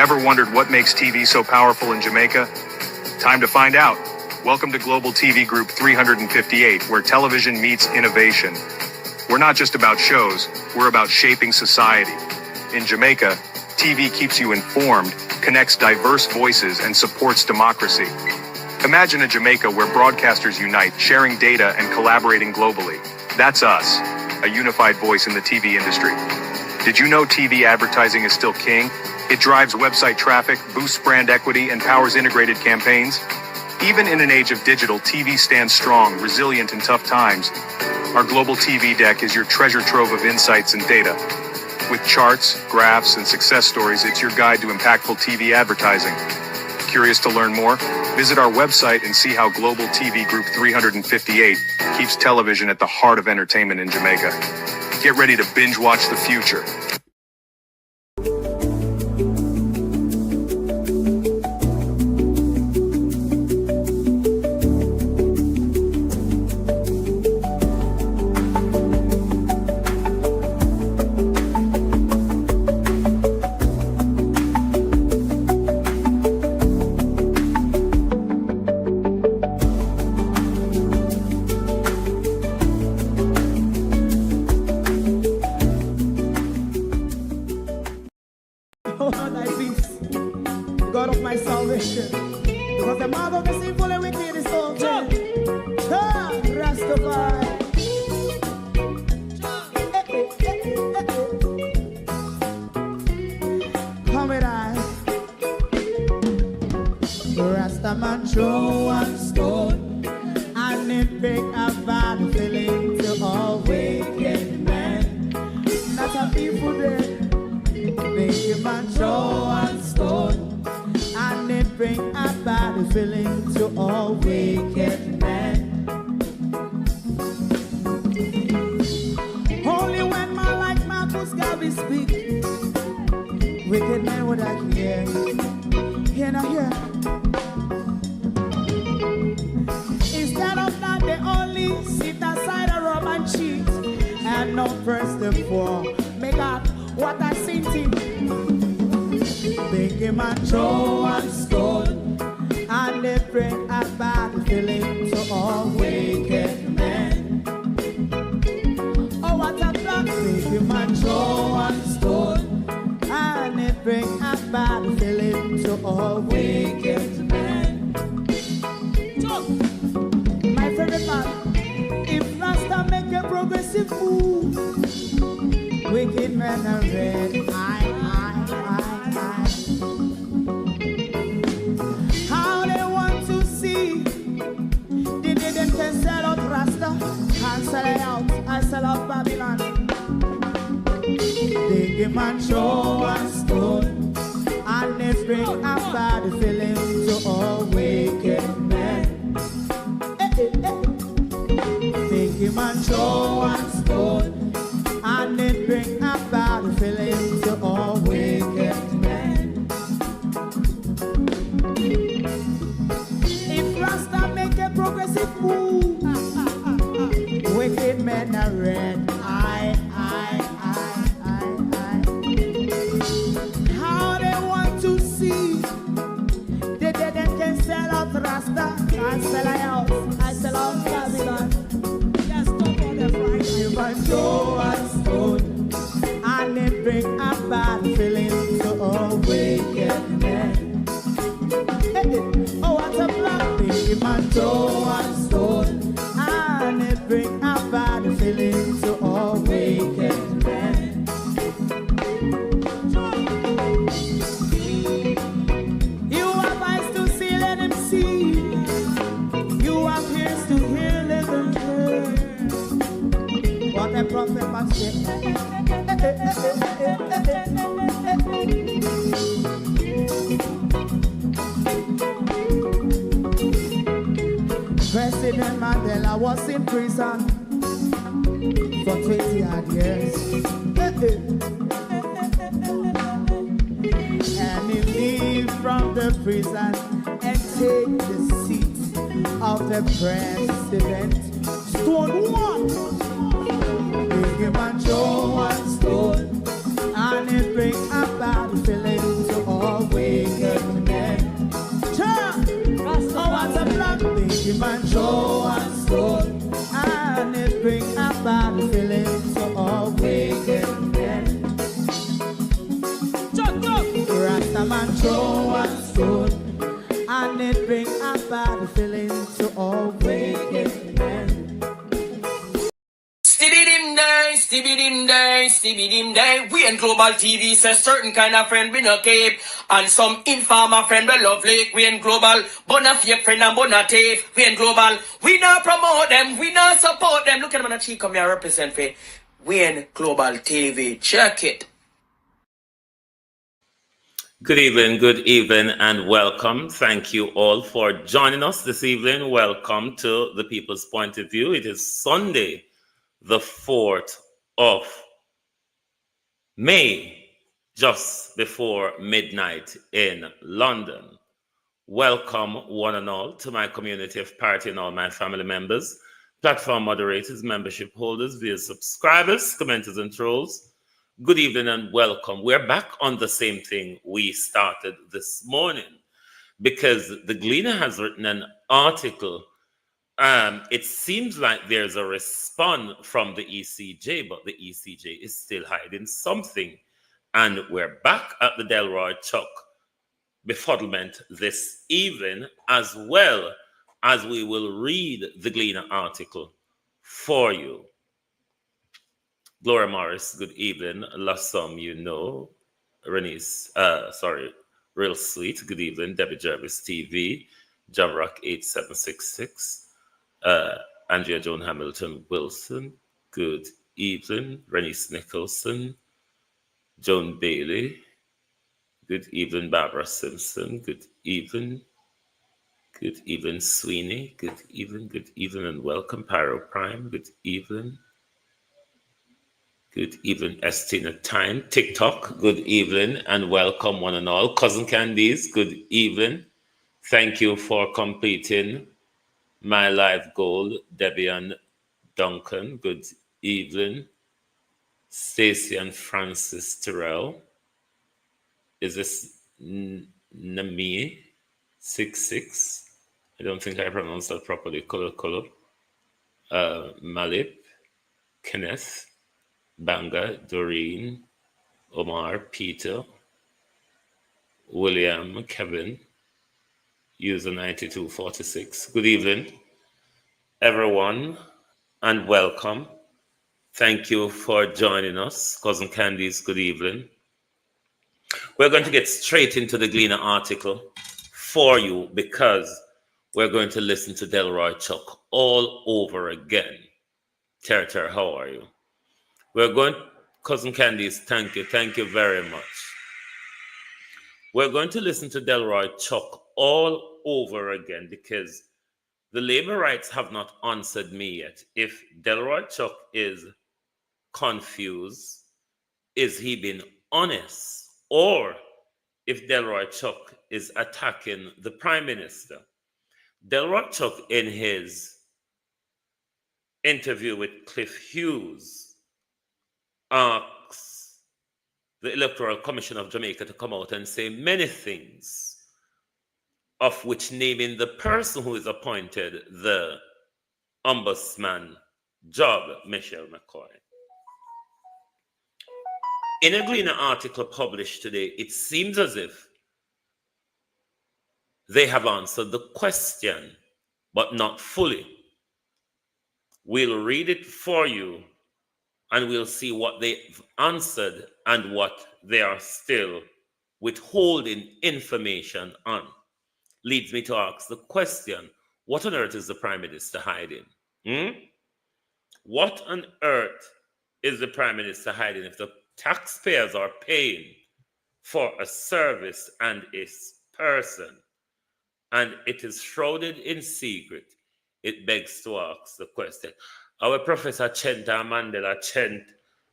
Ever wondered what makes TV so powerful in Jamaica? Time to find out. Welcome to Global TV Group 358, where television meets innovation. We're not just about shows, we're about shaping society. In Jamaica, TV keeps you informed, connects diverse voices, and supports democracy. Imagine a Jamaica where broadcasters unite, sharing data and collaborating globally. That's us, a unified voice in the TV industry. Did you know TV advertising is still king? It drives website traffic, boosts brand equity, and powers integrated campaigns. Even in an age of digital, TV stands strong, resilient in tough times. Our Global TV Deck is your treasure trove of insights and data. With charts, graphs, and success stories, it's your guide to impactful TV advertising. Curious to learn more? Visit our website and see how Global TV Group 358 keeps television at the heart of entertainment in Jamaica. Get ready to binge watch the future. President Mandela was in prison for 20 odd years. And he leaves from the prison and take the seat of the president. Stone one, big him and Joe one stone, and it bring about feeling to always. feeling to awaken men. Rastaman throw one stone, and it bring a bad feeling to awaken men. Stibbidim day. We in Global TV says certain kind of friend we no keep, and some informer friend we lovely. We in Global, bona fake friend and bona tape. We in Global, we not promote them, we not support them. Look at them on the cheek, come here represent for. We in Global TV, check it. Good evening, and welcome. Thank you all for joining us this evening. Welcome to The People's Point of View. It is Sunday, the 4th of May, just before midnight in London. Welcome, one and all, to my community of party and all my family members, platform moderators, membership holders, viewers, subscribers, commenters, and trolls. Good evening and welcome. We're back on the same thing we started this morning because the Gleaner has written an article. It seems like there's a response from the ECJ, but the ECJ is still hiding something. And we're back at the Delroy Chuck befuddlement this evening, as well as we will read the Gleaner article for you. Gloria Morris, good evening. Lassum, you know. Renice, Real Sweet, good evening. Debbie Jervis TV, Javrock 8766. Andrea Joan Hamilton Wilson, good evening. Renice Nicholson, Joan Bailey, good evening. Barbara Simpson, good evening. Good evening. Sweeney, good evening, and welcome. Pyro Prime, good evening. Good evening. Estina Time, TikTok, good evening, and welcome one and all. Cousin Candies, good evening. Thank you for completing my live goal. Debian Duncan, good evening. Stacey and Francis Terrell. Is this Nami 66? I don't think I pronounced that properly. Color. Malip, Kenneth, Banga, Doreen, Omar, Peter, William, Kevin, user 9246. Good evening, everyone, and welcome. Thank you for joining us. Cousin Candice, good evening. We're going to get straight into the Gleaner article for you because we're going to listen to Delroy Chuck all over again. Ter, how are you? We're going, Cousin Candice, thank you very much. We're going to listen to Delroy Chuck all over again because the labor rights have not answered me yet. If Delroy Chuck is confused, is he being honest? Or if Delroy Chuck is attacking the Prime Minister? Delroy Chuck, in his interview with Cliff Hughes, asks the Electoral Commission of Jamaica to come out and say many things, of which naming the person who is appointed the ombudsman job, Michelle McCoy. In a Gleaner article published today, it seems as if they have answered the question, but not fully. We'll read it for you, and we'll see what they've answered and what they are still withholding information on. Leads me to ask the question, what on earth is the Prime Minister hiding? What on earth is the Prime Minister hiding if the taxpayers are paying for a service and a person, and it is shrouded in secret? It begs to ask the question. Our Professor Chent and Mandela Chent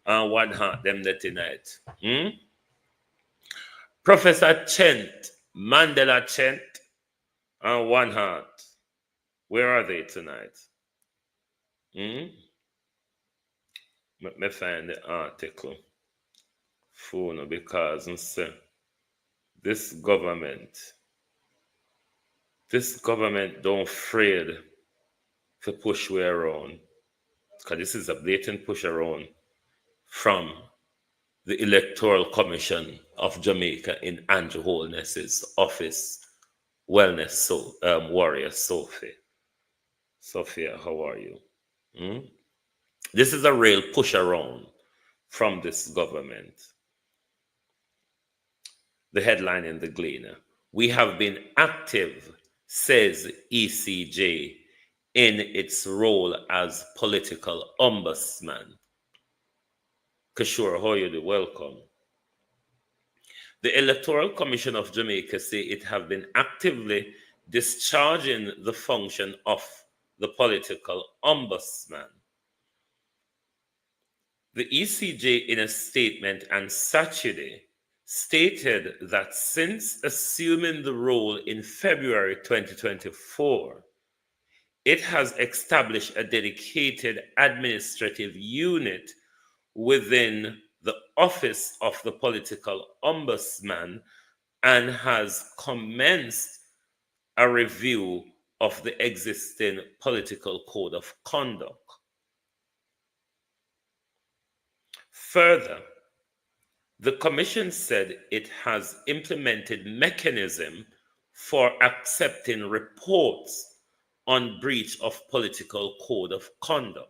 and one heart them there tonight. Professor Chent, Mandela Chent and one heart. Where are they tonight? Let me find the article. Phone, because this government don't afraid to push way around. because this is a blatant push around from the Electoral Commission of Jamaica in Andrew Holness's office, wellness warrior Sophie. Sophia, how are you? Hmm? This is a real push around from this government. The headline in the Gleaner: we have been active, says ECJ, in its role as political ombudsman. Kashura, how are you? Welcome. The Electoral Commission of Jamaica say it have been actively discharging the function of the political ombudsman. The ECJ, in a statement on Saturday, stated that since assuming the role in February 2024, it has established a dedicated administrative unit within the Office of the Political Ombudsman and has commenced a review of the existing political code of conduct. Further, the Commission said it has implemented mechanism for accepting reports on breach of political code of conduct.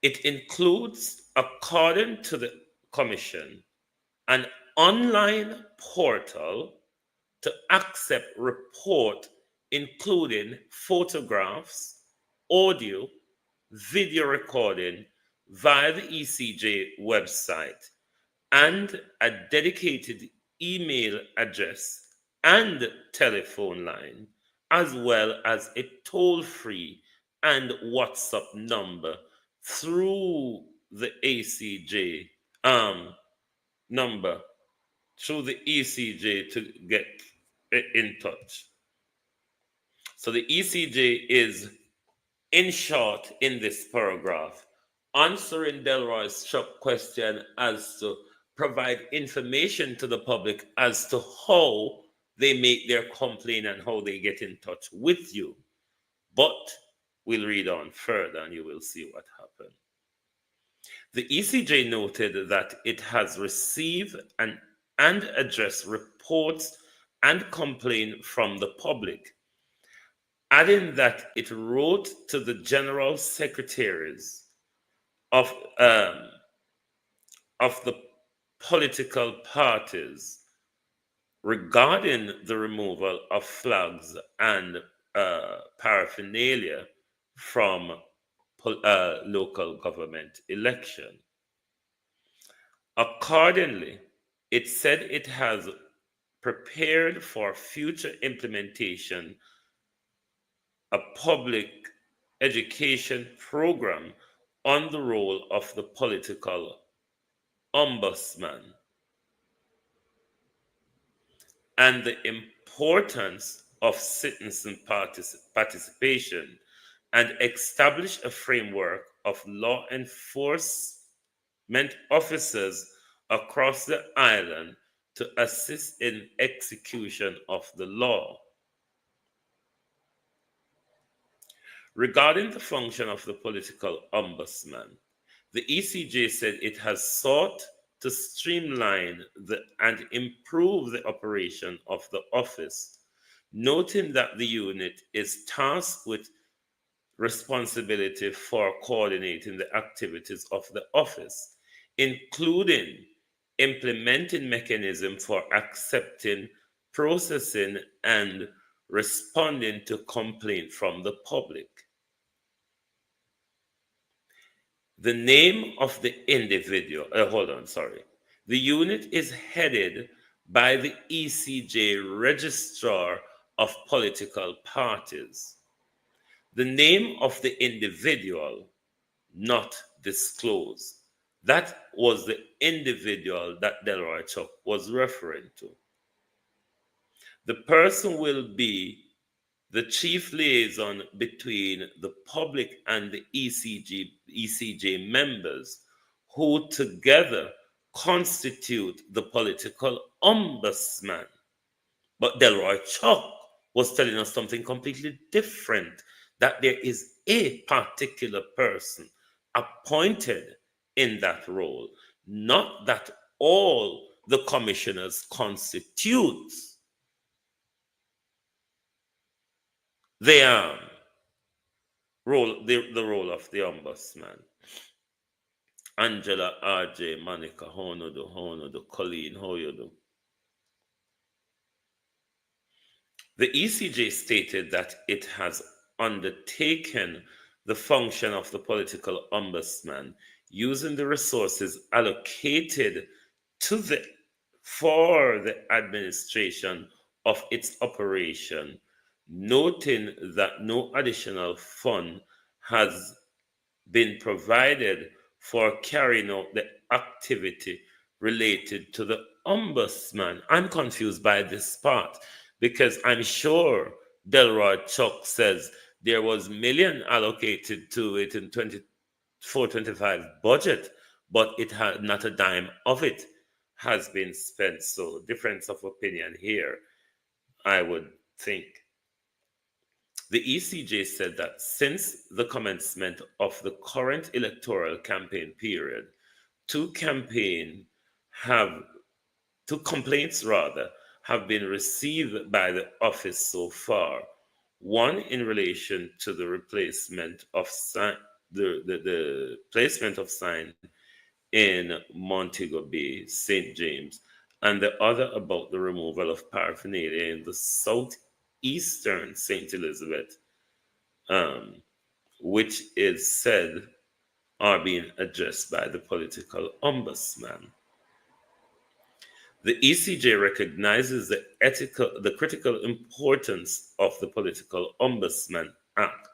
It includes, according to the Commission, an online portal to accept report including photographs, audio, video recording via the ECJ website, and a dedicated email address and telephone line, as well as a toll-free and WhatsApp number through the ECJ number, through the ECJ to get in touch. So the ECJ is, in short, in this paragraph, answering Delroy Chuck's question as to provide information to the public as to how they make their complaint and how they get in touch with you. But we'll read on further and you will see what happened. The ECJ noted that it has received and addressed reports and complaints from the public, adding that it wrote to the general secretaries of the political parties regarding the removal of flags and paraphernalia from local government election. Accordingly, it said it has prepared for future implementation a public education program on the role of the political ombudsman and the importance of citizen participation, and establish a framework of law enforcement officers across the island to assist in execution of the law. Regarding the function of the political ombudsman, the ECJ said it has sought to streamline and improve the operation of the office, noting that the unit is tasked with responsibility for coordinating the activities of the office, including implementing mechanisms for accepting, processing, and responding to complaints from the public. The name of the individual, the unit is headed by the ECJ Registrar of Political Parties. The name of the individual not disclosed. That was the individual that Delroy Chuck was referring to. The person will be the chief liaison between the public and the ECJ members, who together constitute the political ombudsman. But Delroy Chuck was telling us something completely different, that there is a particular person appointed in that role, not that all the commissioners constitute the role of the ombudsman. Angela, RJ, Monica, Honodo, Colleen, how you do? The ECJ stated that it has undertaken the function of the political ombudsman using the resources allocated for the administration of its operation, noting that no additional fund has been provided for carrying out the activity related to the ombudsman. I'm confused by this part because I'm sure Delroy Chuck says there was million allocated to it in 24-25 budget, but it had not a dime of it has been spent. So difference of opinion here, I would think. The ECJ said that since the commencement of the current electoral campaign period, two complaints have been received by the office so far. One in relation to the replacement of the placement of sign in Montego Bay, St. James, and the other about the removal of paraphernalia in the southeastern St. Elizabeth, which is said are being addressed by the political ombudsman. The ECJ recognizes the critical importance of the Political Ombudsman Act,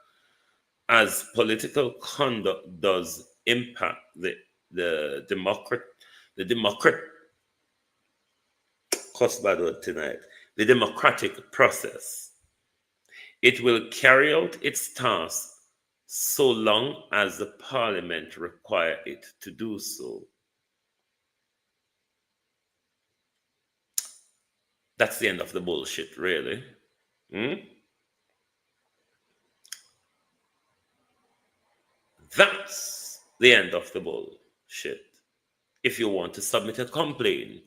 as political conduct does impact the democratic process. It will carry out its task so long as the Parliament require it to do so. That's the end of the bullshit, really. That's the end of the bullshit. If you want to submit a complaint,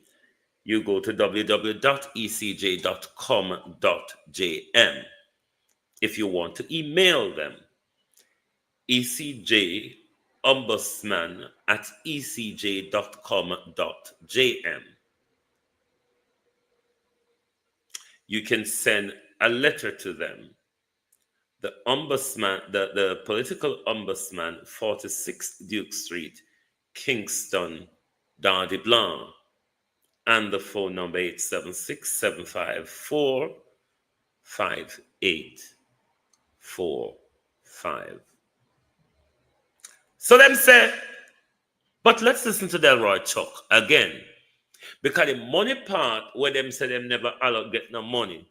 you go to www.ecj.com.jm. If you want to email them, ecjombudsman@ecj.com.jm. You can send a letter to them. The ombudsman, the political ombudsman, 46 Duke Street, Kingston, Dardy Blanc, and the phone number 876-754-5845. So them say, but let's listen to Delroy Chuck again. Because the money part where them say them never get no money.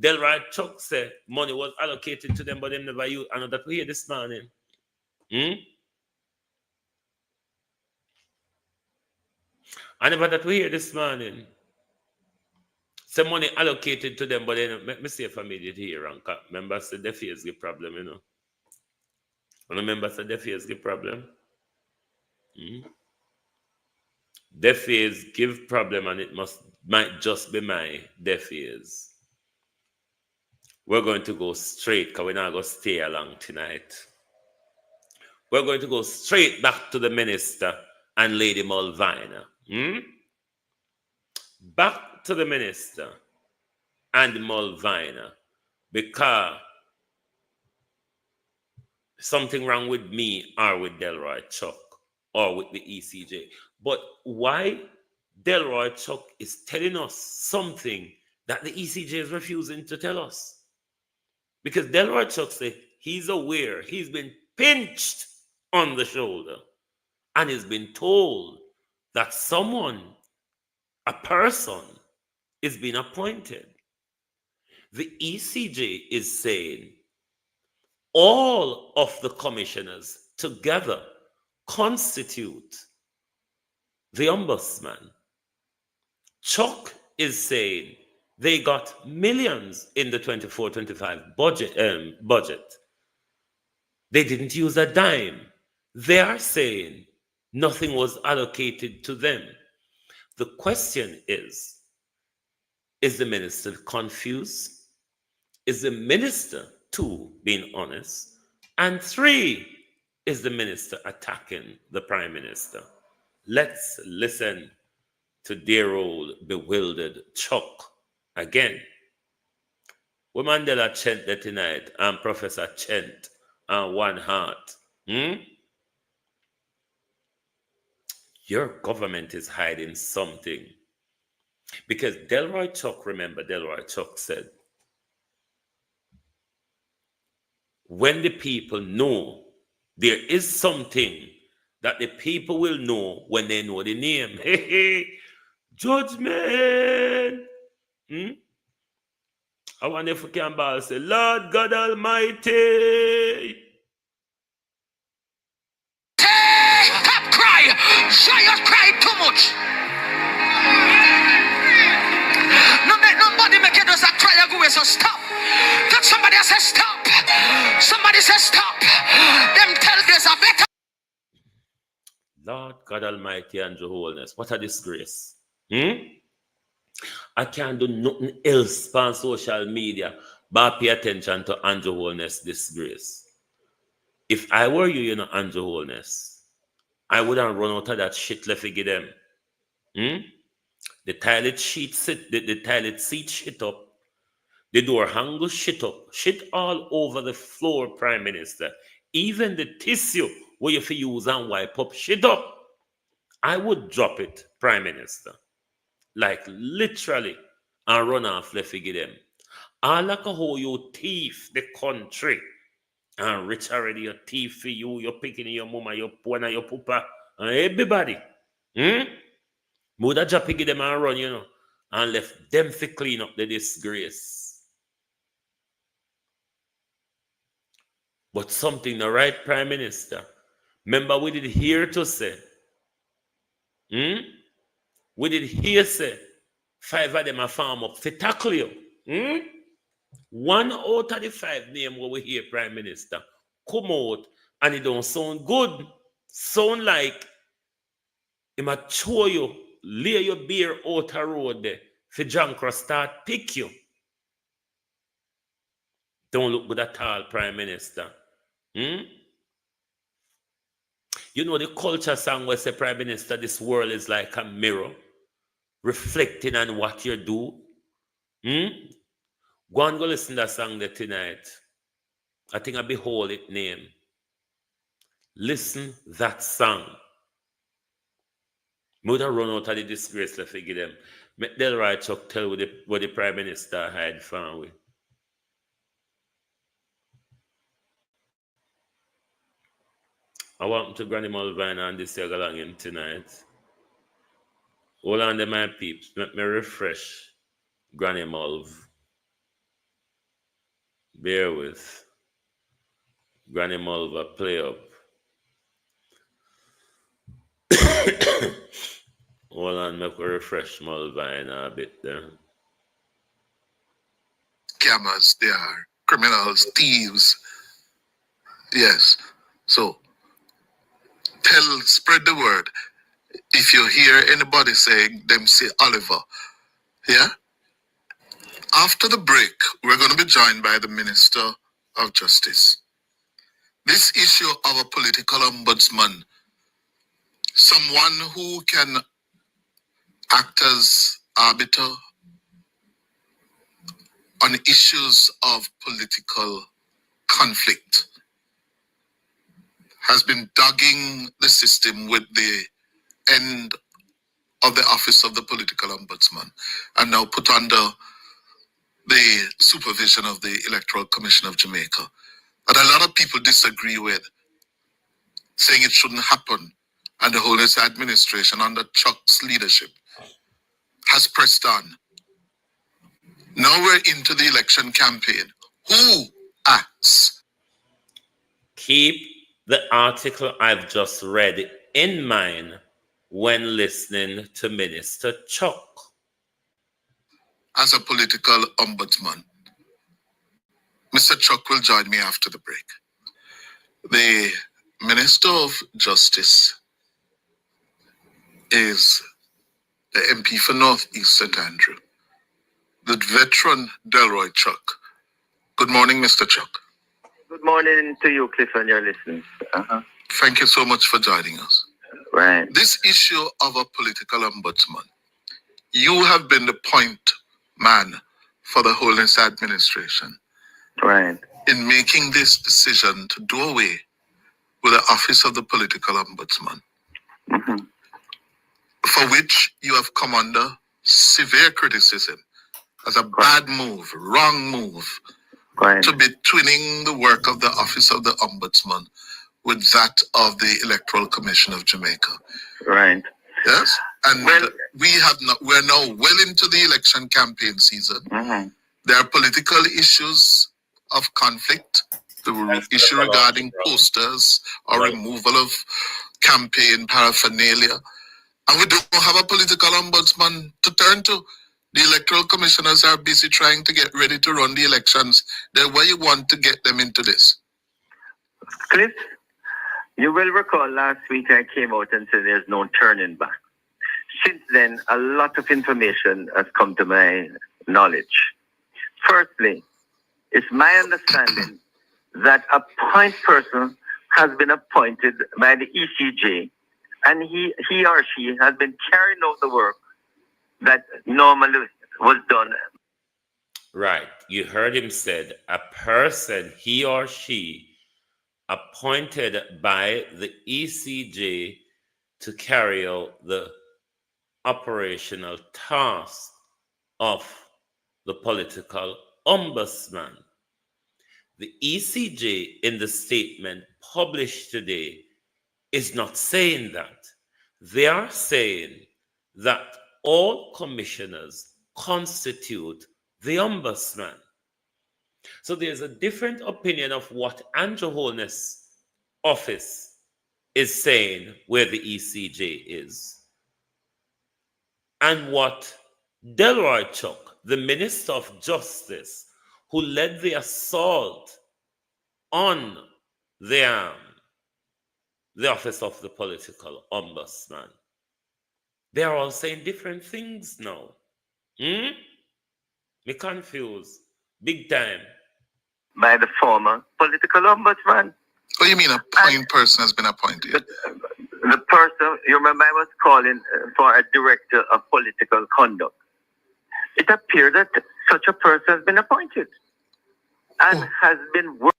Delroy Chuck said money was allocated to them, but them never used. I know that we hear this morning. I never that we hear this morning. Some money allocated to them, but then let me see if I made it here. And members say deaf ears give problem, you know. When the members say deaf ears give problem. Deaf ears give problem, and it might just be my deaf ears. We're going to go straight, because we're not going to stay along tonight. We're going to go straight back to the minister and Lady Mulvina. Back to the minister and Mulvina, because something wrong with me or with Delroy Chuck or with the ECJ. But why Delroy Chuck is telling us something that the ECJ is refusing to tell us? Because Delroy Chuck said he's aware, he's been pinched on the shoulder, and he's been told that someone, a person, is being appointed. The ECJ is saying all of the commissioners together constitute the ombudsman. Chuck is saying they got millions in the 24-25 budget. They didn't use a dime. They are saying nothing was allocated to them. The question is the minister confused? Is the minister, two, being honest? And three, is the minister attacking the prime minister? Let's listen to dear old bewildered Chuck again. We Mandela chant that tonight, and Professor chant and one heart. Your government is hiding something. Because Delroy Chuck, remember, Delroy Chuck said, when the people know, there is something that the people will know when they know the name. Hey, hey, judgment. I wonder if we can ball say, Lord God Almighty. Stop crying. Show your cry too much. No make nobody make you just a cry and go away, so stop. That somebody say stop. Somebody say stop. Them tell there's a better. Lord God Almighty and Holness, what a disgrace. I can't do nothing else on social media but pay attention to Andrew Holness disgrace. If I were you, Andrew Holness, I wouldn't run out of that shit left to give them. The toilet seat shit up. The door handle shit up. Shit all over the floor, Prime Minister. Even the tissue where you use and wipe up shit up. I would drop it, Prime Minister. Like literally, and run off left to give them. All like a whole you thief the country. And rich already, your thief for you, you're picking your mama, your pona, your papa, and everybody. Would have just pick them and run, and left them to clean up the disgrace. But something the right Prime Minister. Remember, we did hear to say. We did hear say 5 of them are farm up to tackle you. 1 out of the 5 name what we hear Prime Minister come out and it don't sound good. Sound like he might show you, lay your beer out a road there for Jankra start pick you. Don't look good at all, Prime Minister. You know the culture song where say, Prime Minister, this world is like a mirror, reflecting on what you do. Go and go listen to that song there tonight. I think I behold it name. Listen that song. Would have run out of the disgrace to figure them. Make Delroy Chuck tell what the Prime Minister hide from with. I want to Granny Mulvine and this year along him tonight. Hold on to my peeps. Let me refresh Granny Mulv. Bear with. Granny Mulva play up. Hold on, make me refresh Mulvine a bit there. Scammers, they are criminals, thieves. Yes. So spread the word. If you hear anybody saying them say Oliver, yeah? After the break, we're going to be joined by the Minister of Justice. This issue of a political ombudsman, someone who can act as arbiter on issues of political conflict, has been dogging the system with the end of the office of the political ombudsman and now put under the supervision of the Electoral Commission of Jamaica. But a lot of people disagree with, saying it shouldn't happen. And the Holness administration under Chuck's leadership has pressed on. Now we're into the election campaign. Who acts? Keep the article I've just read in mind when listening to Minister Chuck. As a political ombudsman. Mr. Chuck will join me after the break. The Minister of Justice is the MP for North East St. Andrew, the veteran Delroy Chuck. Good morning, Mr. Chuck. Good morning to you, Cliff, and your listeners. Thank you so much for joining us. Right. This issue of a political ombudsman, you have been the point man for the Holness administration. Right. In making this decision to do away with the office of the political ombudsman, for which you have come under severe criticism as a bad move, wrong move, to be twinning the work of the office of the ombudsman with that of the Electoral Commission of Jamaica. Right. Yes, and we're now well into the election campaign season. There are political issues of conflict, the issue regarding posters or removal of campaign paraphernalia. And we don't have a political ombudsman to turn to. The electoral commissioners are busy trying to get ready to run the elections. Then where you want to get them into this? Cliff, you will recall last week I came out and said there's no turning back. Since then, a lot of information has come to my knowledge. Firstly, it's my understanding that a point person has been appointed by the ECJ, and he or she has been carrying out the work that normally was done. Right. You heard him said a person, he or she, appointed by the ECJ to carry out the operational task of the political ombudsman. The ECJ, in the statement published today, is not saying that. They are saying that all commissioners constitute the ombudsman. So there's a different opinion of what Andrew Holness' office is saying where the ECJ is, and what Delroy Chuck, the Minister of Justice, who led the assault on the office of the political ombudsman, they are all saying different things now. Me confused. Big time. By the former political ombudsman. What do you mean a point person has been appointed? The person, you remember I was calling for a director of political conduct. It appeared that such a person has been appointed and has been working.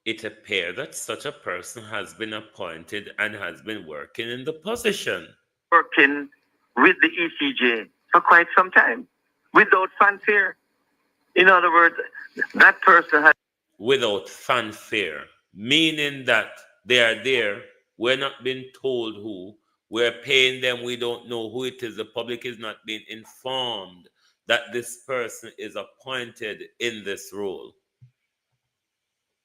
It appeared that such a person has been appointed and has been working in the position. Working with the ECJ for quite some time without fanfare. In other words, that person has... Without fanfare, meaning that they are there. We're not being told who. We're paying them. We don't know who it is. The public is not being informed that this person is appointed in this role.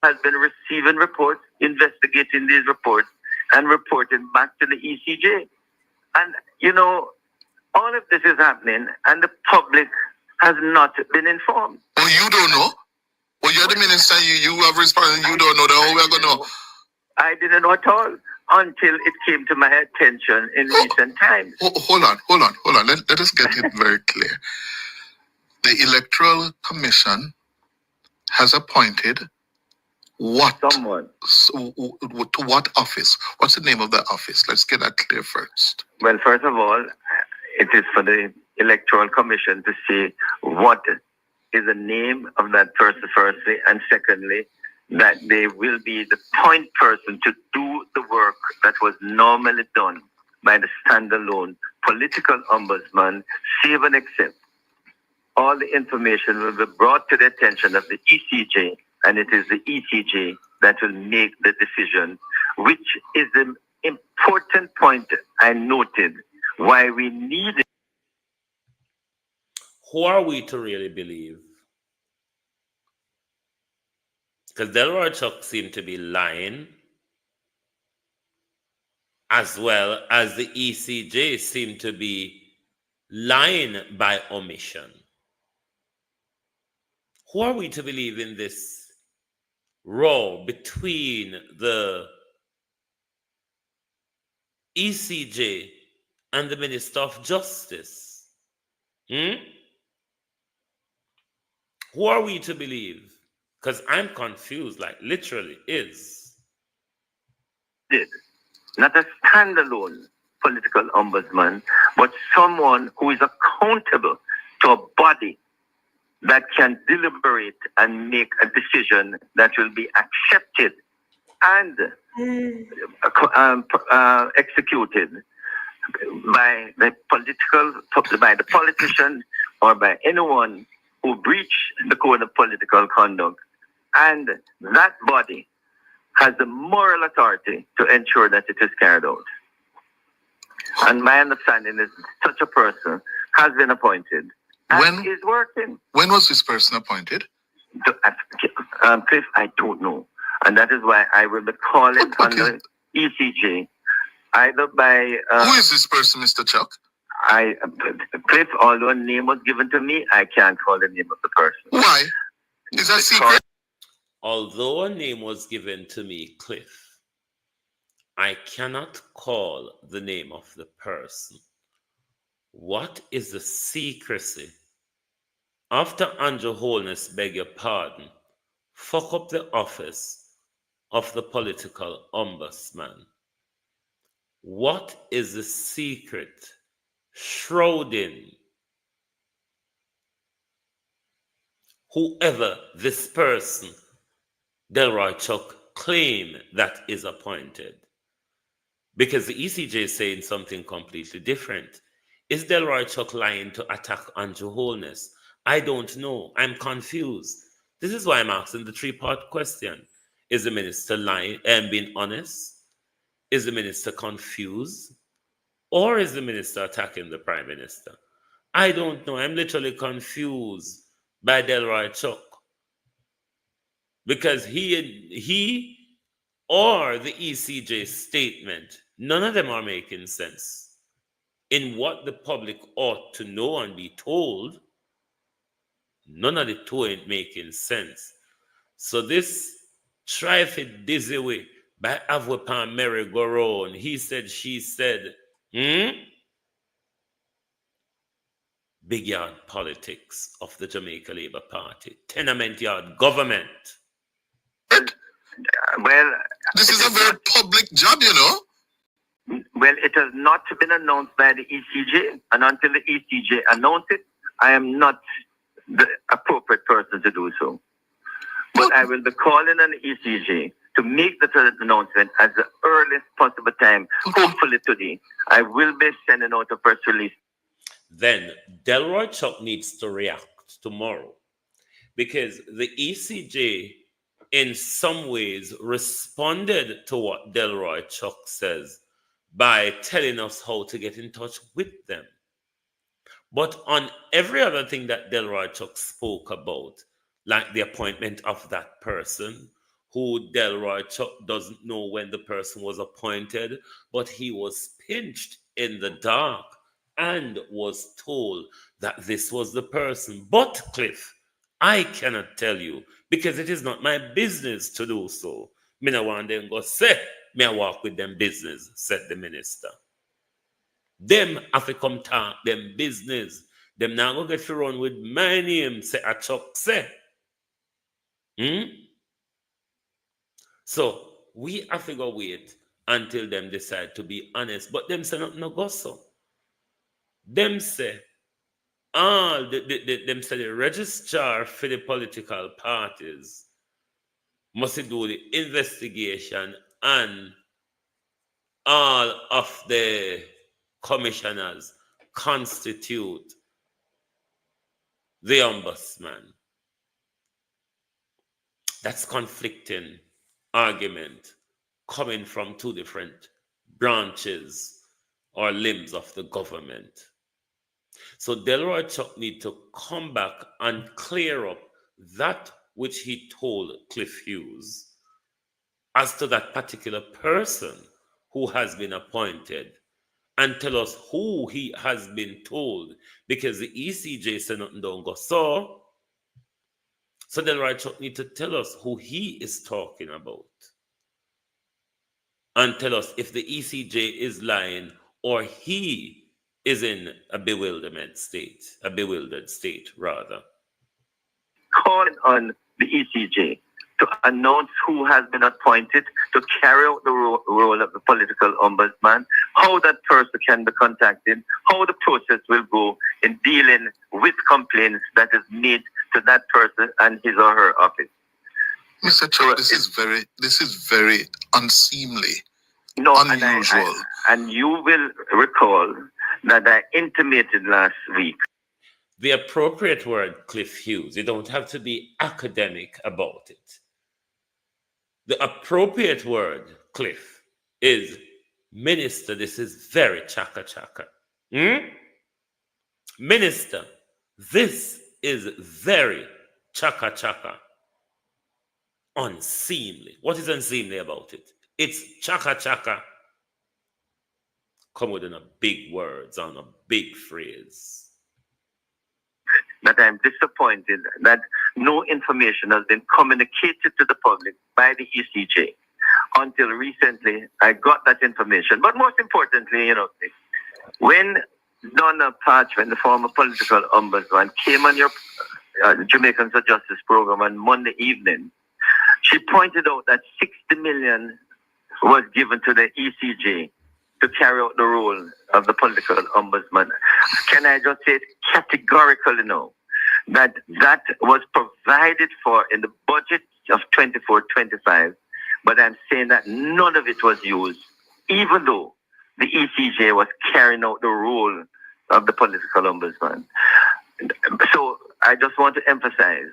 Has been receiving reports, investigating these reports, and reporting back to the ECJ. And, you know, all of this is happening, and the public has not been informed. Oh, you don't know? Well, you're the minister, you have responded, you don't know the whole we're going to know. I didn't know at all until it came to my attention in recent times. Hold on. Let us get it very clear. The Electoral Commission has appointed what? Someone. To what office? What's the name of that office? Let's get that clear first. Well, first of all, it is for the Electoral Commission to see what is the name of that person, firstly, and secondly, that they will be the point person to do the work that was normally done by the standalone political ombudsman, save and except. All the information will be brought to the attention of the ECJ, and it is the ECJ that will make the decision, which is the important point I noted, why we need it. Who are we to really believe? Because Delroy Chuck seemed to be lying, as well as the ECJ seemed to be lying by omission. Who are we to believe in this row between the ECJ and the Minister of Justice. Hmm? Who are we to believe? Because I'm confused, like literally is. Not a standalone political ombudsman, but someone who is accountable to a body that can deliberate and make a decision that will be accepted and executed by the politician or by anyone who breach the code of political conduct. And that body has the moral authority to ensure that it is carried out. And my understanding is such a person has been appointed and is working. When was this person appointed? Cliff, I don't know. And that is why I will be calling on the ECJ, either by... Who is this person, Mr. Chuck? Cliff, although a name was given to me, I can't call the name of the person. Why? Is that secret? Although a name was given to me, Cliff, I cannot call the name of the person. What is the secrecy? After Andrew Holness, beg your pardon, fuck up the office of the political ombudsman, what is the secret shrouding whoever this person, Delroy Chuck, claim that is appointed? Because the ECJ is saying something completely different. Is Delroy Chuck lying to attack Andrew Holness? I don't know. I'm confused. This is why I'm asking the three-part question. Is the minister lying and being honest? Is the minister confused? Or is the minister attacking the prime minister? I don't know. I'm literally confused by Delroy Chuck. Because he or the ECJ statement, none of them are making sense. In what the public ought to know and be told, none of the two ain't making sense. So this trifid dizzy way by Avwepan merry-go-round, he said, she said, big yard politics of the Jamaica Labour Party, tenement yard government. Well, this is a very public job, you know. Well, it has not been announced by the ECJ, and until the ECJ announce it, I am not the appropriate person to do so. But I will be calling on the ECJ to make the announcement at the earliest possible time, hopefully today. I will be sending out a press release. Then Delroy Chuck needs to react tomorrow, because the ECJ in some ways responded to what Delroy Chuck says by telling us how to get in touch with them. But on every other thing that Delroy Chuck spoke about, like the appointment of that person, who Delroy Chuck doesn't know when the person was appointed, but he was pinched in the dark and was told that this was the person. But, Cliff, I cannot tell you, because it is not my business to do so. Me no want them go say, me I walk with them business, said the minister. Them have to come talk them business. Them now go get to run with my name, say a Chuck say. So we have to go wait until them decide to be honest. But them say not no go so. Them say them say the registrar for the political parties must do the investigation, and all of the commissioners constitute the ombudsman. That's conflicting argument coming from two different branches or limbs of the government. So Delroy Chuck need to come back and clear up that which he told Cliff Hughes as to that particular person who has been appointed, and tell us who he has been told, because the ECJ said nothing don't go so. So Delroy Chuck need to tell us who he is talking about. And tell us if the ECJ is lying or he is in a bewildered state, rather. Calling on the ECJ to announce who has been appointed to carry out the role of the political ombudsman, how that person can be contacted, how the process will go in dealing with complaints that is made to that person and his or her office. Mr. Chuck, this is very unseemly, no, unusual. And you will recall that I intimated last week. The appropriate word, Cliff Hughes, you don't have to be academic about it. The appropriate word, Cliff, is minister. This is very chaka. Minister, this is very chaka. Unseemly. What is unseemly about it? It's chaka. Come within a big words on a big phrase. That I'm disappointed that no information has been communicated to the public by the ECJ. Until recently, I got that information. But most importantly, when Donna Parchment, the former political ombudsman, came on your Jamaicans for Justice program on Monday evening, she pointed out that 60 million was given to the ECJ to carry out the role of the political ombudsman. Can I just say it categorically now that was provided for in the budget of 24-25, but I'm saying that none of it was used, even though the ECJ was carrying out the role of the political ombudsman. So I just want to emphasize,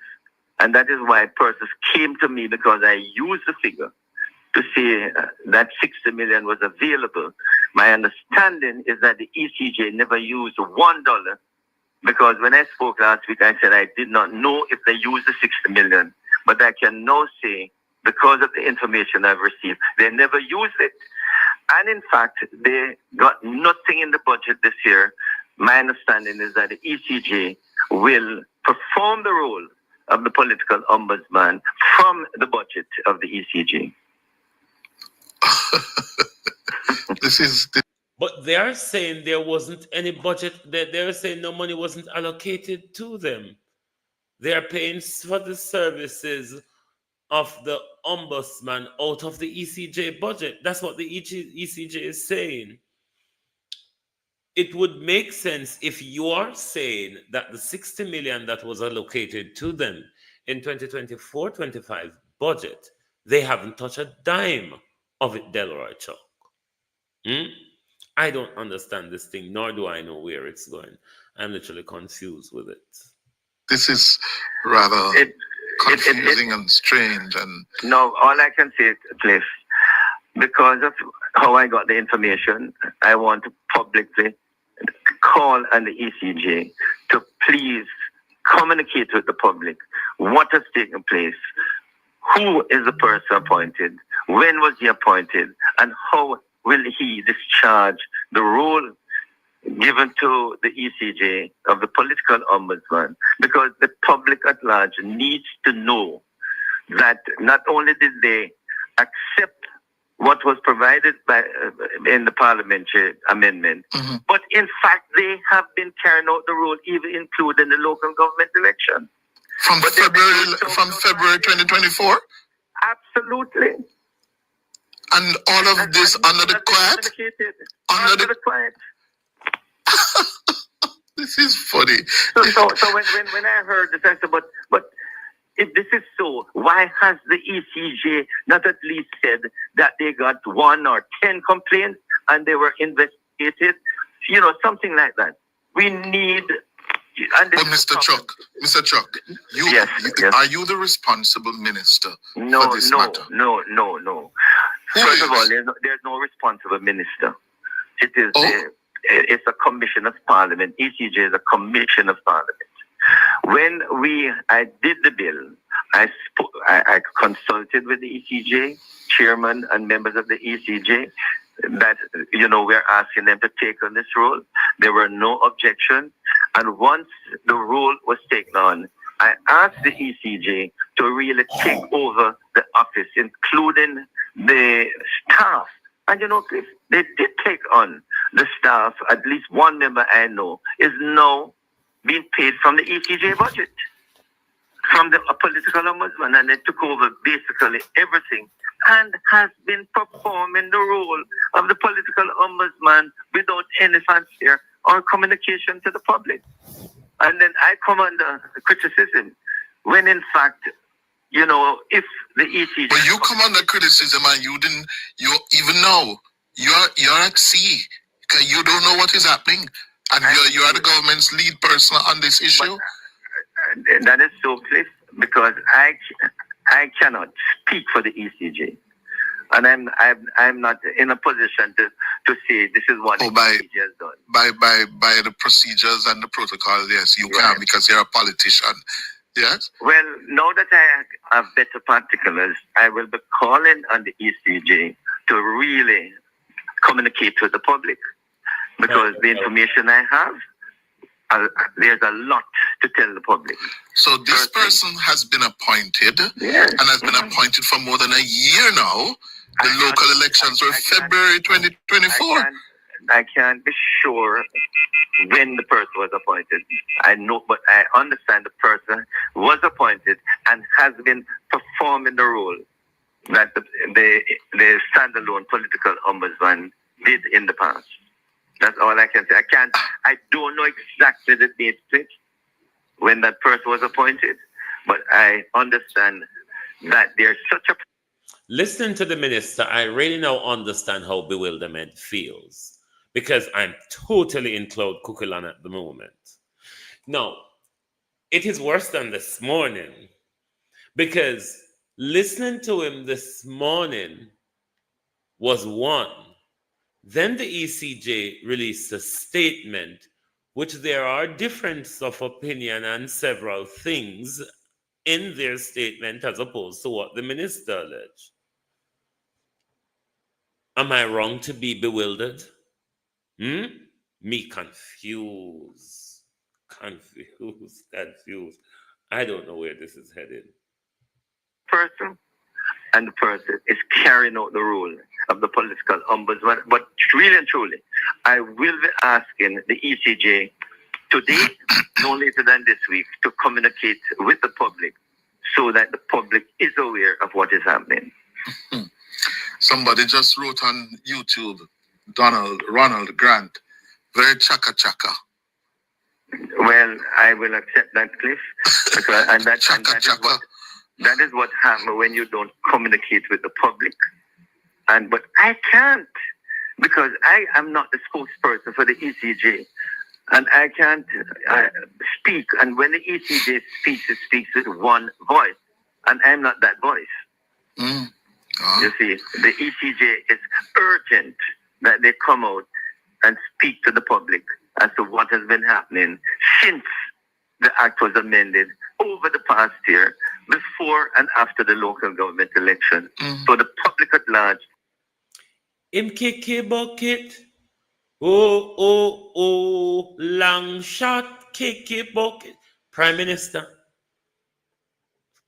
and that is why persons came to me, because I used the figure to say that 60 million was available. My understanding is that the ECJ never used $1, because when I spoke last week, I said I did not know if they used the 60 million. But I can now say, because of the information I've received, they never used it. And in fact, they got nothing in the budget this year. My understanding is that the ECJ will perform the role of the political ombudsman from the budget of the ECJ. But they are saying there wasn't any budget. They're saying no money wasn't allocated to them. They are paying for the services of the ombudsman out of the ECJ budget. That's what the ECJ is saying. It would make sense if you are saying that the 60 million that was allocated to them in 2024-25 budget, they haven't touched a dime of it, Delroy Chuck. I don't understand this thing, nor do I know where it's going. I'm literally confused with it. This is rather confusing and strange. And no, all I can say, Cliff, because of how I got the information, I want to publicly call on the ECJ to please communicate with the public what has taken place, who is the person appointed, when was he appointed, and how will he discharge the role given to the ECJ of the political ombudsman, because the public at large needs to know that not only did they accept what was provided by in the parliamentary amendment, but in fact they have been carrying out the role, even including the local government election. From February 2024? Absolutely. And all of this under the quiet? Under the quiet. This is funny. So when I heard this, I said, but if this is so, why has the ECJ not at least said that they got 1 or 10 complaints and they were investigated? Something like that. We need... But Mr. Chuck, yes. Are you the responsible minister for this matter? No. First of all, there's no responsible minister. It is it's a commission of parliament. ECJ is a commission of parliament. When I did the bill, I consulted with the ECJ, chairman and members of the ECJ, that, we're asking them to take on this role. There were no objections. And once the role was taken on, I asked the ECJ to really take over the office, including the staff. And Cliff, they did take on the staff. At least one member I know is now being paid from the ECJ budget, from the political ombudsman, and they took over basically everything and has been performing the role of the political ombudsman without any fanfare or communication to the public. And then I come under criticism when in fact, if the ECJ... But you come under criticism and you even now, you're at sea. Because you don't know what is happening. And you are the government's lead person on this issue. But, that is so, Cliff, because I cannot speak for the ECJ. And I'm not in a position to say this is what the ECJ has done. By the procedures and the protocol, yes, you can, because you're a politician. Yes? Well, now that I have better particulars, I will be calling on the ECJ to really communicate with the public. Because the information I have, there's a lot to tell the public. So this person has been appointed, and has been appointed for more than a year now. The local elections were February 2024. I can't be sure when the person was appointed. I know, but I understand the person was appointed and has been performing the role that the standalone political ombudsman did in the past. That's all I can say. I don't know exactly the date when that person was appointed, but I understand that there's such a... Listening to the minister, I really now understand how bewilderment feels, because I'm totally in cloud cuckoo land at the moment. Now, it is worse than this morning, because listening to him this morning was one. Then the ECJ released a statement, which there are differences of opinion and several things in their statement as opposed to what the minister alleged. Am I wrong to be bewildered? Me confused. I don't know where this is headed. Person, and the person is carrying out the role of the political ombudsman. But really and truly, I will be asking the ECJ today, no later than this week, to communicate with the public so that the public is aware of what is happening. Somebody just wrote on YouTube, Ronald Grant, very chaka. Well, I will accept that, Cliff, because, that is what happens when you don't communicate with the public. But I can't, because I am not the spokesperson for the ECJ, and I can't speak. And when the ECJ speaks, it speaks with one voice, and I'm not that voice. You see, the ECJ is urgent that they come out and speak to the public as to what has been happening since the act was amended over the past year, before and after the local government election. So the public at large. MKK bucket. Oh, long shot, KK bucket. Prime Minister.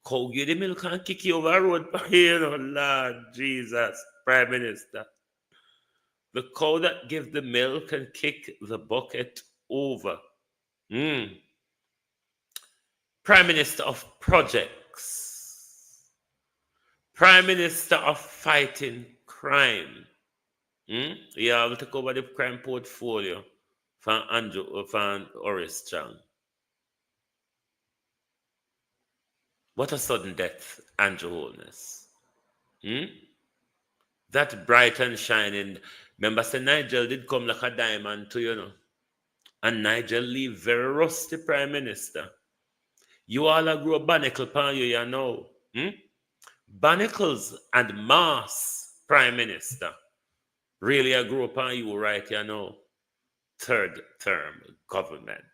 Cow give the milk and kick you over the road. Oh, Lord Jesus, Prime Minister. The cow that gives the milk and kick the bucket over. Prime Minister of Projects. Prime Minister of Fighting Crime. Yeah, we'll take over the crime portfolio from Oris Chang. What a sudden death, Andrew Holness. That bright and shining. Remember, say Nigel did come like a diamond to you, and Nigel leave very rusty Prime Minister. You all a grow barnacle pan you know. Barnacles and mass Prime Minister. Really a grow pan you right, Third term government.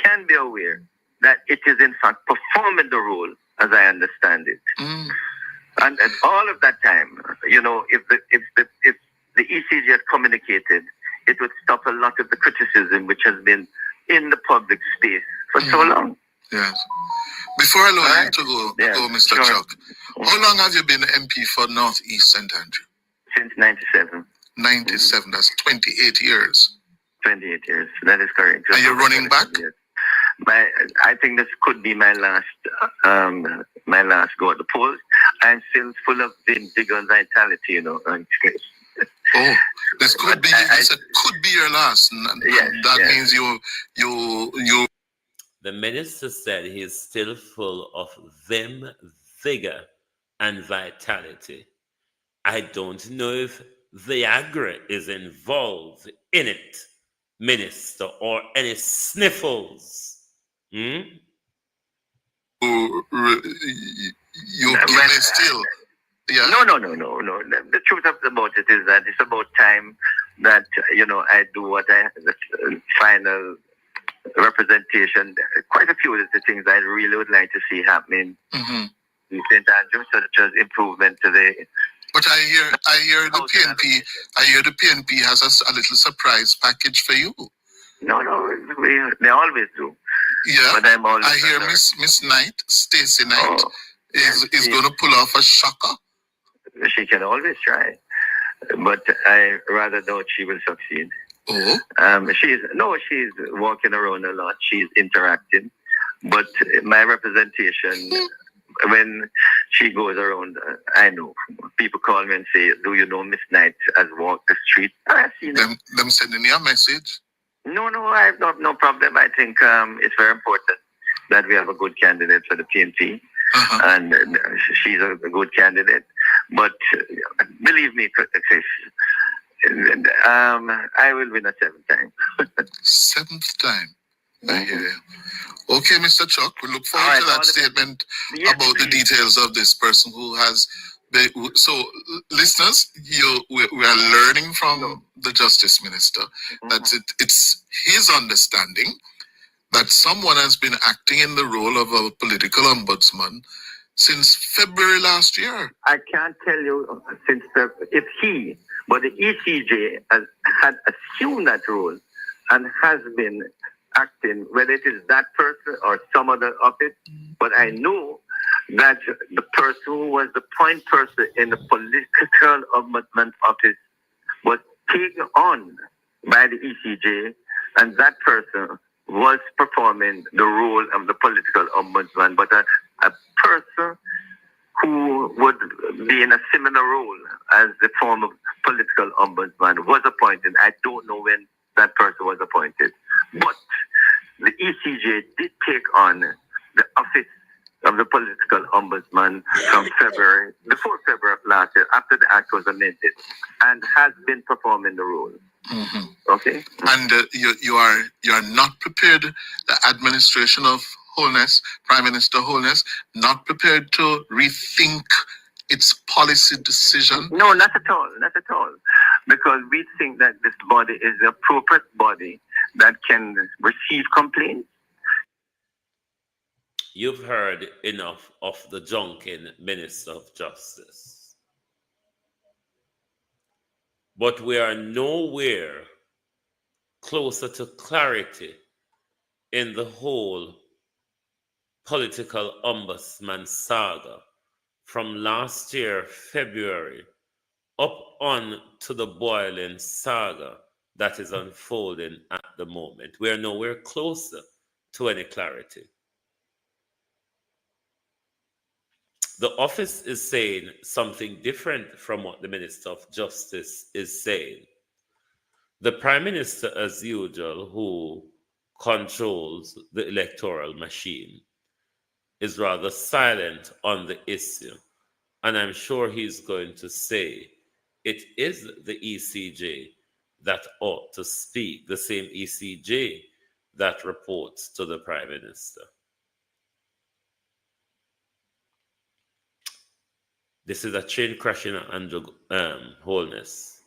Can be aware that it is in fact performing the role as I understand it. And all of that time, if the ECJ had communicated, it would stop a lot of the criticism which has been in the public space for so long. Yes. Before I allow you Alright? to go, Yeah, Mr. sure. Chuck, how long have you been MP for North East St. Andrew? Since 97. 97, that's 28 years. 28 years. That is correct. Are you running back? Yes. I think this could be my last go at the polls. I'm still full of vigor and vitality, you know. Oh, this could be. I said could be your last. Yes, that yes. means you. The minister said he is still full of vim, vigor, and vitality. I don't know if Viagra is involved in it, minister, or any sniffles. You still. Yeah. No. The truth about it is that it's about time that I do what the final representation. Quite a few of the things I really would like to see happening in St. Andrew, such as improvement to the. But I hear the PNP. I hear the PNP has a little surprise package for you. No, they always do. Yeah, but I'm always I hear Miss Knight, Stacey Knight, is going to pull off a shocker. She can always try, but I rather doubt she will succeed. Oh. She's walking around a lot. She's interacting, but my representation, when she goes around, I know people call me and say, "Do you know Miss Knight has walked the street?" I've seen them sending you a message. No, I have no problem. I think it's very important that we have a good candidate for the PNP, and she's a good candidate. But believe me, Chris, I will win a seventh time. Seventh time? I hear you. Okay, Mr. Chuck, we look forward to that statement about the details of this person who has. So, listeners, we are learning from the Justice Minister that it's his understanding that someone has been acting in the role of a political ombudsman since February last year. I can't tell you since if he, but the ECJ had assumed that role and has been acting, whether it is that person or some other office. But I know that the person who was the point person in the political ombudsman office was taken on by the ECJ, and that person was performing the role of the political ombudsman, but a person who would be in a similar role as the former political ombudsman was appointed. I don't know when that person was appointed, but the ECJ did take on the office of the political ombudsman from before February of last year, after the act was amended, and has been performing the role. Okay. And you are not prepared. The administration of Holness, Prime Minister Holness, not prepared to rethink its policy decision. No, not at all, because we think that this body is the appropriate body that can receive complaints. You've heard enough of the Junkin Minister of Justice. But we are nowhere closer to clarity in the whole political ombudsman saga from last year, February, up on to the boiling saga that is unfolding at the moment. We are nowhere closer to any clarity. The office is saying something different from what the Minister of Justice is saying. The Prime Minister, as usual, who controls the electoral machine, is rather silent on the issue. And I'm sure he's going to say it is the ECJ that ought to speak, the same ECJ that reports to the Prime Minister. This is a train crashing under Holness.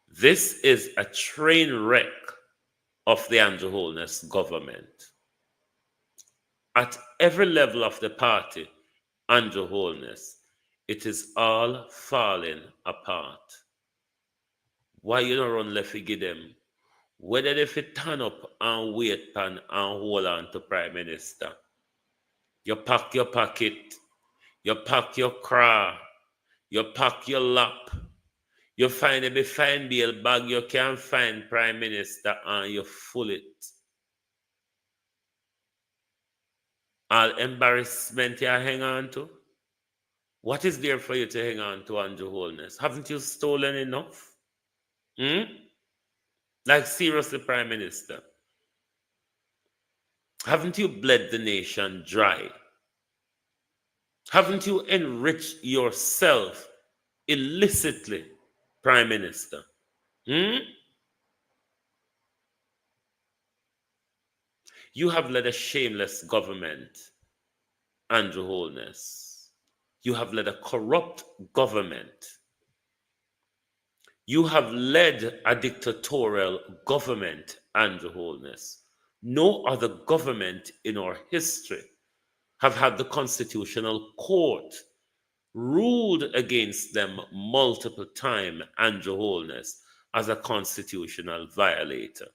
This is a train wreck of the Andrew Holness government. At every level of the party, Andrew Holness, it is all falling apart. Why you don't run left give them? whether if you turn up and wait and hold on to Prime Minister, you pack your pocket, you pack your car, you pack your lap, you find a fine bill bag, you can't find Prime Minister and you full it. All embarrassment you hang on to? What is there for you to hang on to, Andrew Holness? Haven't you stolen enough? Like seriously, Prime Minister. Haven't you bled the nation dry? Haven't you enriched yourself illicitly, Prime Minister? You have led a shameless government, Andrew Holness. You have led a corrupt government. You have led a dictatorial government, Andrew Holness. No other government in our history have had the Constitutional Court ruled against them multiple times, Andrew Holness, as a constitutional violator.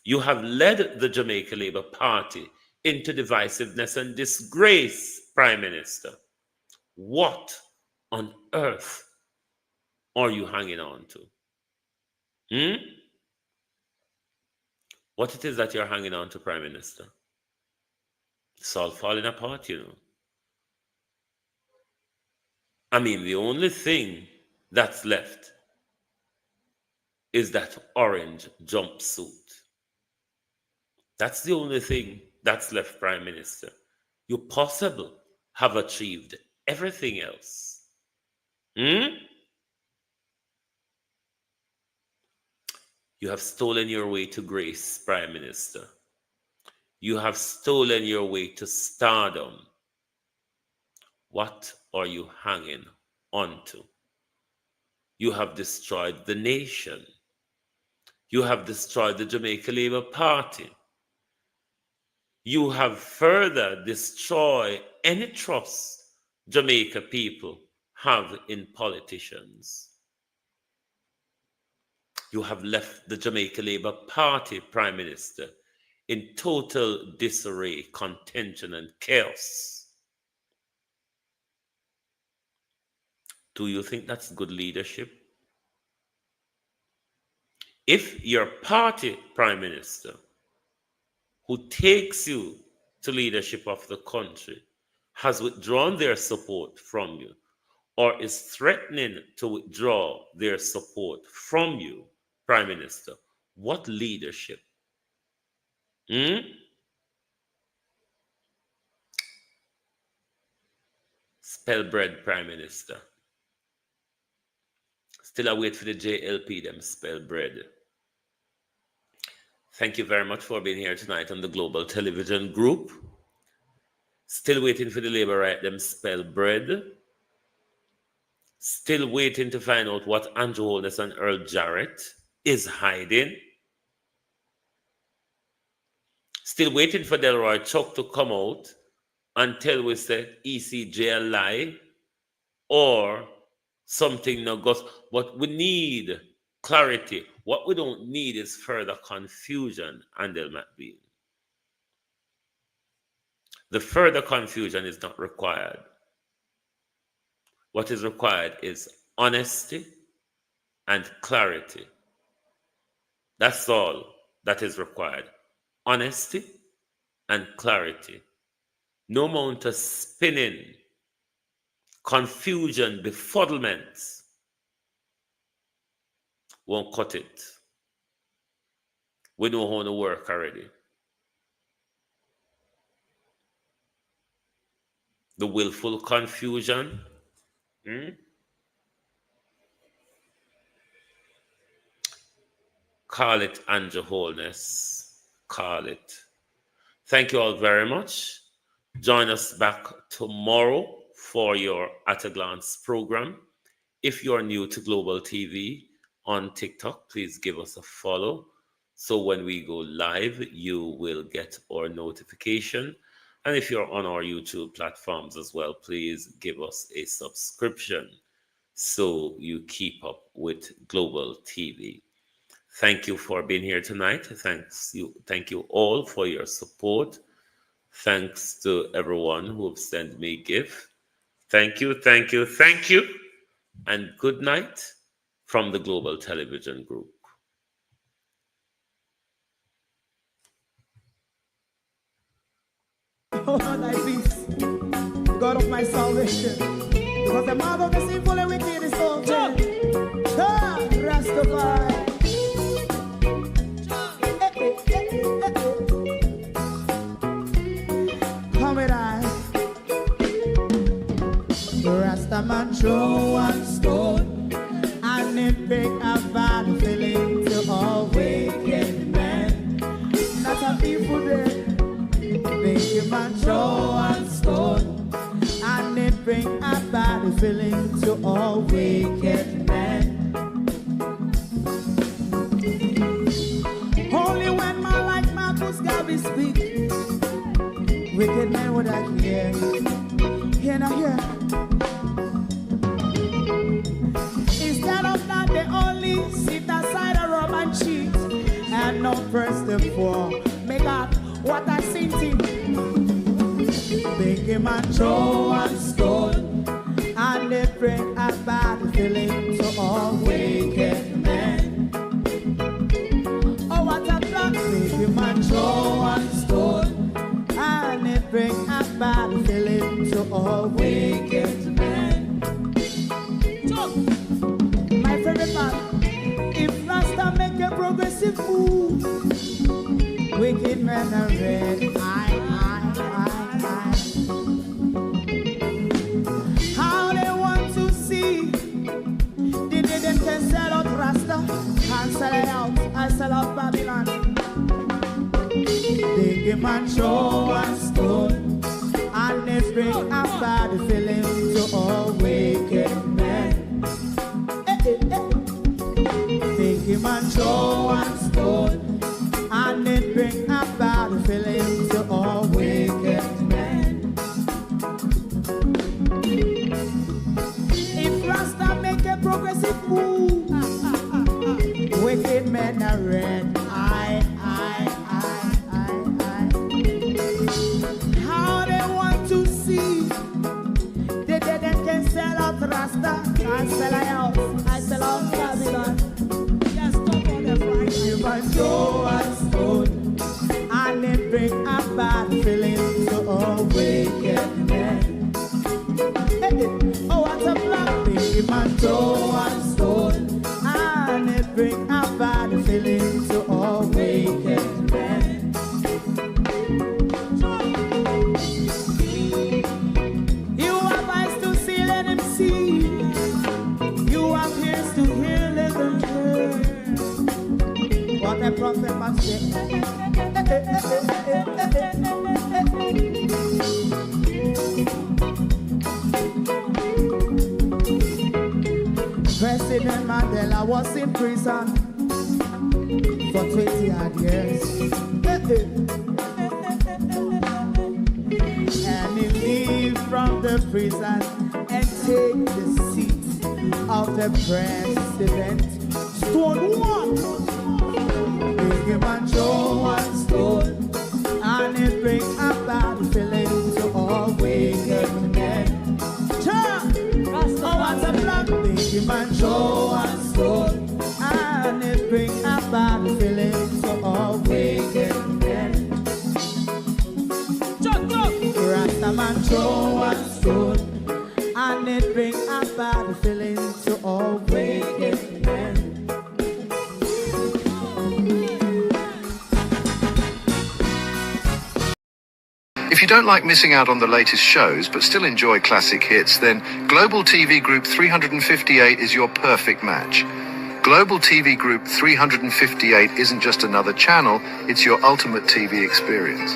You have led the Jamaica Labour Party into divisiveness and disgrace, Prime Minister. What on earth are you hanging on to? What it is that you're hanging on to, Prime Minister? It's all falling apart, you know. I mean, the only thing that's left is that orange jumpsuit. That's the only thing that's left, Prime Minister. You possibly have achieved everything else. You have stolen your way to grace, Prime Minister. You have stolen your way to stardom. What are you hanging on to? You have destroyed the nation. You have destroyed the Jamaica Labour Party. You have further destroyed any trust Jamaica people have in politicians. You have left the Jamaica Labour Party, Prime Minister, in total disarray, contention, and chaos. Do you think that's good leadership? If your party, Prime Minister, who takes you to leadership of the country, has withdrawn their support from you, or is threatening to withdraw their support from you, Prime Minister, what leadership? Spell bread, Prime Minister. Still I wait for the JLP, them spell bread. Thank you very much for being here tonight on the Global Television Group. Still waiting for the Labour right, them spell bread. Still waiting to find out what Andrew Holness and Earl Jarrett is hiding. Still waiting for Delroy Chuck to come out and tell us that ECJ a lie or something no goes. But we need clarity. What we don't need is further confusion, Andel McBean. The further confusion is not required. What is required is honesty and clarity. That's all that is required. Honesty and clarity. No amount of spinning, confusion, befuddlement won't cut it. We know how to work already. The willful confusion. Call it Andrew Holness. Call it. Thank you all very much. Join us back tomorrow for your At a Glance program. If you're new to Global TV on TikTok, please give us a follow. So when we go live, you will get our notification. And if you're on our YouTube platforms as well, please give us a subscription so you keep up with Global TV. Thank you for being here tonight. Thank you all for your support. Thanks to everyone who have sent me gift. Thank you, thank you, thank you. And good night from the Global Television Group. Oh, thy peace, God of my salvation, because the mouth of the sinful and wicked is open. Rastafari. Come with I. Rastaman throw one stone, and it bring a bad feeling to all wicked men. Not a people there. Make a man throw one stone, and it bring a bad feeling to all wicked men. Only when man like Marcus Garvey speak, wicked men would I hear. Hear now hear. Instead of that, they only sit aside and rob and cheat, and not first and four. Make up what I seen to. Make him a throw one stone, and they bring a bad feeling to all wicked men. Oh, what a plan! Make him a throw one stone, and they bring a bad feeling to all wicked men. So, my favorite man, if Rasta make a progressive move, wicked men are red. How they want to see the day them can sell out Rasta and sell it out. I sell out Babylon. They give man show one stone, and they bring a bad feeling to all wicked men. They give man show one stone, and it bring a bad feeling to all wicked men. If Rasta make a progressive move, wicked men are red. How they want to see the dead can sell out Rasta and sell out. I sell out Babylon. Just stop on the Friday. You must show us stone, and it bring a bad feeling to all wicked men. Oh, what a black baby man, throw one stone, and it bring a bad feeling to all wicked men. You have eyes to see, let him see. You have ears to hear, let them hear. What a prophet must say. President Mandela was in prison for 20 odd years. And he leave from the prison and take the seat of the president. Stone one. Big him and throw one stone, and it bring a bad feeling to all wicked men. Oh, what a plan! Big him and throw one stone, and it bring a bad feeling to all wicked men. Rastaman throw one stone, and it bring a bad feeling to all wicked men. If you don't like missing out on the latest shows but still enjoy classic hits, then Global TV Group 358 is your perfect match. Global TV Group 358 isn't just another channel, it's your ultimate TV experience.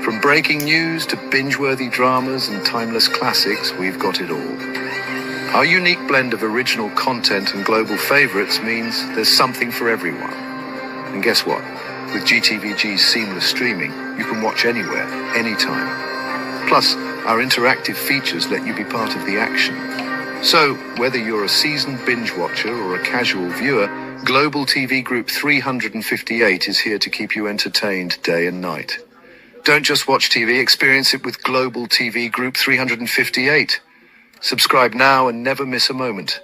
From breaking news to binge-worthy dramas and timeless classics, we've got it all. Our unique blend of original content and global favorites means there's something for everyone. And guess what? With GTVG's seamless streaming, you can watch anywhere, anytime. Plus, our interactive features let you be part of the action. So, whether you're a seasoned binge watcher or a casual viewer, Global TV Group 358 is here to keep you entertained day and night. Don't just watch TV, experience it with Global TV Group 358. Subscribe now and never miss a moment.